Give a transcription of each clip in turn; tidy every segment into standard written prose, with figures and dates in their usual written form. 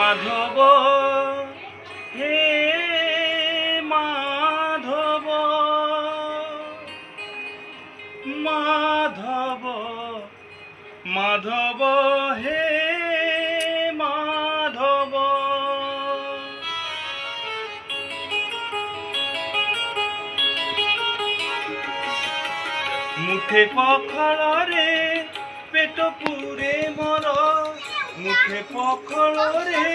মাধব হে মাধব মাধব মাধব হে মাধব। মুঠে পখাଳରେ পেট পুরে মর, মুঠে পখাଳରେ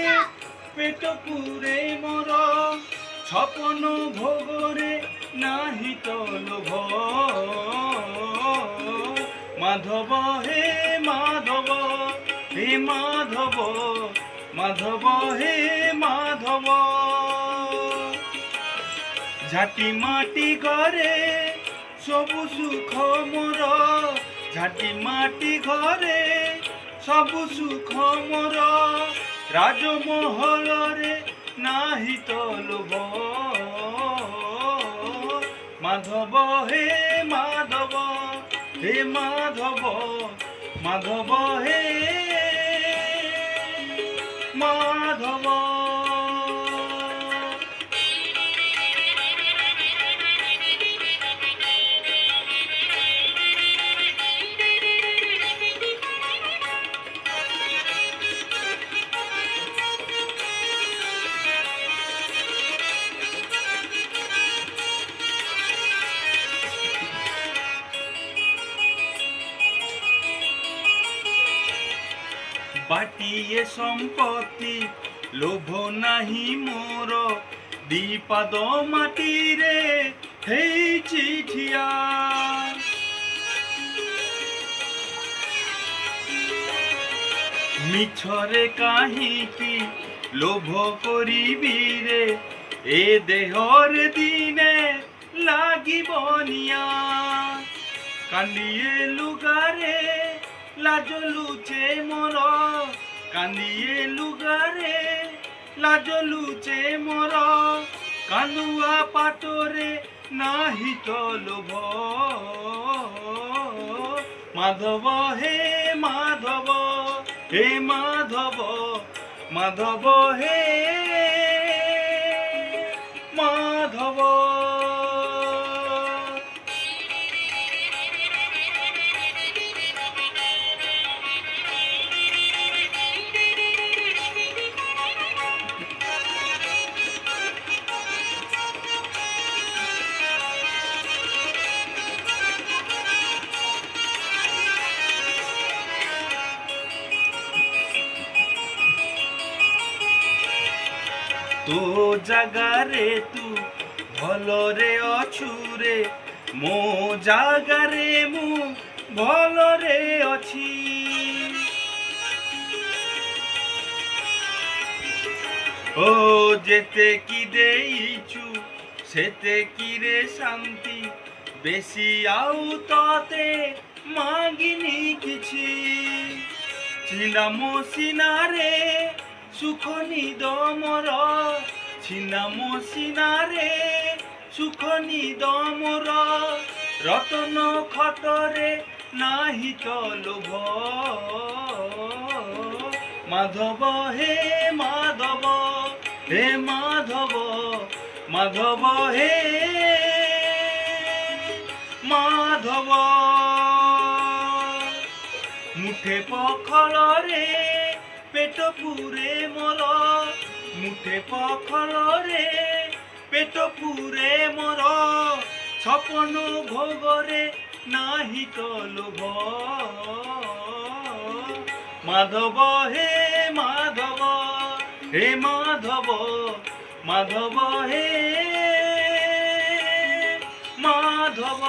পেট পুরে মর, ছপন ভোগরে নাহি তো লোভ। মাধব হে মাধব হে মাধব মাধব হে মাধব। ঝাঁটি মাটি ঘরে সবু সুখ মোর, ঝাঁটি মাটি ঘরে সবু সুখ মোর, রাজমহলরে নাহি তো লোভ। মাধব হে মাধব হে মাধব মাধব হে মাধব। বাটিয়ে সম্পত্তি লোভ নাহি মোর, দ্বিপাদ মাটিরে হেইছি ঠিয়া। মিছরে কাহিকি লোভ করিবি রে, এ দেহর দিনে লাগিব নিয়া। কান্দিয়ে লুগারে লাজ লুচে মোর, কান্দিয়ে লুগারে লাজ লুচে মোর, কান্দুয়া পাটরে নাহি তো লোভ। মাধব হে মাধব হে মাধব মাধব হে মাধব। তো জাগারে তু ভলরে অছু রে, মো জাগারে মু ভলরে অছি। ও যেতে কি দেইছু সেতে কি রে শান্তি, বেশি আউ ততে মাগিনি কিছু। ছিনামো সিনারে সুখ নিদ মোর, ছিনামো সিনারে সুখ নিদ মোর, রতন খটরে নাহি তো লোভ। মাধব হে মাধব হে মাধব মাধব হে মাধব। মুঠে পখাଳରେ পেট পুরে মোর, মুঠে পখাଳରେ পেট পুরে মোর, ছপন ভোগরে নাহি তো লোভ। মাধব হে মাধব হে মাধব মাধব হে মাধব।